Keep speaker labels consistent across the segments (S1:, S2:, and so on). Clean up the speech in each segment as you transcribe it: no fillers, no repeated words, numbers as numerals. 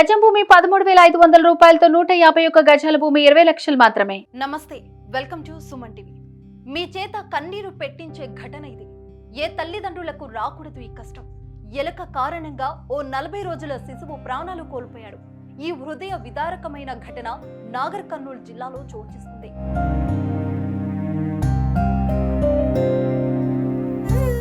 S1: గజం భూమి 13,500 రూపాయలతో 151 గజాల భూమి 20 లక్షలు మాత్రమే.
S2: నమస్తే, వెల్కమ్ టు సుమన్ టీవీ. మీ చేత కన్నీరు పెట్టించే ఘటన ఇది. ఏ తల్లిదండ్రులకు రాకూడదు ఈ కష్టం. ఎలుక కారణంగా ఓ 40 రోజుల శిశువు ప్రాణాలు కోల్పోయాడు. ఈ హృదయ విదారకమైన ఘటన నాగర్ కర్నూలు జిల్లాలో చోటు చేసుకుంది.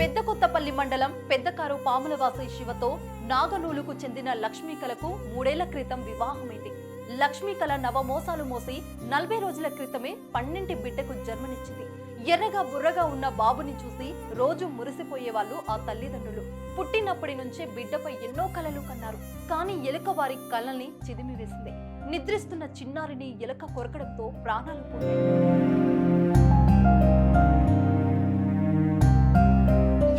S2: పెద్దకొత్తపల్లి మండలం పెద్దకారు పాములవాసి శివతో నాగనూలుకు చెందిన లక్ష్మీకలకు 3 ఏళ్ల క్రితం వివాహమైంది. లక్ష్మీకల నవమోసాలు మోసి 40 రోజుల క్రితమే 12 బిడ్డకు జన్మనిచ్చింది. ఎర్రగా బుర్రగా ఉన్న బాబుని చూసి రోజు మురిసిపోయేవాళ్ళు ఆ తల్లిదండ్రులు. పుట్టినప్పటి నుంచే బిడ్డపై ఎన్నో కలలు కన్నారు. కానీ ఎలుక వారి కలల్ని చిదిమివేసింది. నిద్రిస్తున్న చిన్నారిని ఎలుక కొరకడంతో ప్రాణాలు పోయాయి.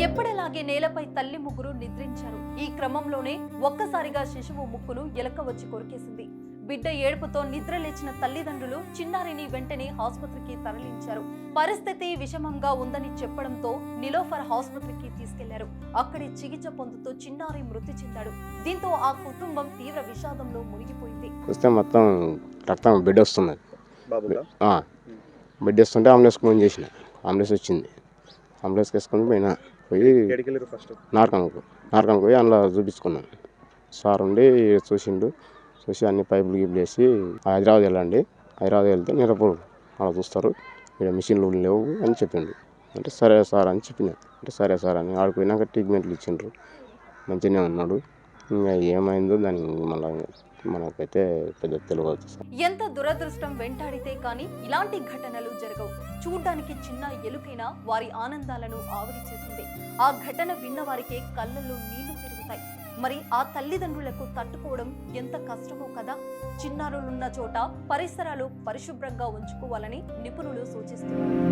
S2: ఎప్పటిలాగే నేలపై తల్లి ముగ్గురు నిద్రించారు. ఈ క్రమంలోనే ఒక్కసారిగా శిశువు ముక్కును ఎలక వచ్చి కొరికేసింది. బిడ్డ ఏడుపుతో నిద్ర లేచిన తల్లిదండ్రులు చిన్నారిని వెంటనే ఆసుపత్రికి తరలించారు. పరిస్థితి విషమంగా ఉందని చెప్పడంతో నిలోఫర్ ఆసుపత్రికి తీసుకెళ్లారు. అక్కడే చికిత్స పొందుతూ చిన్నారి మృతి చెందాడు. దీంతో ఆ కుటుంబం తీవ్ర విషాదంలో మునిగిపోయింది.
S3: మొత్తం రక్తం బిడ్డ వస్తున్నది. బిడ్డ వస్తుంటే అంబులెన్స్ ఫోన్ చేసిన. అంబులెన్స్ వచ్చింది. అంబులెన్స్ వేసుకొని పోయి నార్కంకు పోయి అందులో చూపించుకున్నాను. సార్ ఉండి చూసిండు. చూసి అన్ని పైపులు గిప్పులు వేసి హైదరాబాద్ వెళ్ళండి, హైదరాబాద్ వెళ్తే నిరపూర్ అలా చూస్తారు, ఇక్కడ మిషన్లు లేవు అని చెప్పిండు. అంటే సరే సార్ అని చెప్పిన. అంటే సరే సార్ అని ఆడిపోయినాక ట్రీట్మెంట్లు ఇచ్చిండ్రు. మంచిగానే ఉన్నాడు. ఇంకా ఏమైందో దానికి మనకైతే పెద్ద తెలియదు.
S2: ఎంత దురదృష్టం వెంటాడితే కానీ ఇలాంటి ఘటనలు జరగవు. చూడ్డానికి చిన్న ఎలుకైనా వారి ఆనందాలను ఆవిరి చేస్తుంది. ఆ ఘటన విన్న వారికే కళ్ళల్లో నీళ్లు తిరుగుతాయి. మరి ఆ తల్లిదండ్రులకు తట్టుకోవడం ఎంత కష్టమో కదా. చిన్నారులున్న చోట పరిసరాలు పరిశుభ్రంగా ఉంచుకోవాలని నిపుణులు సూచిస్తున్నారు.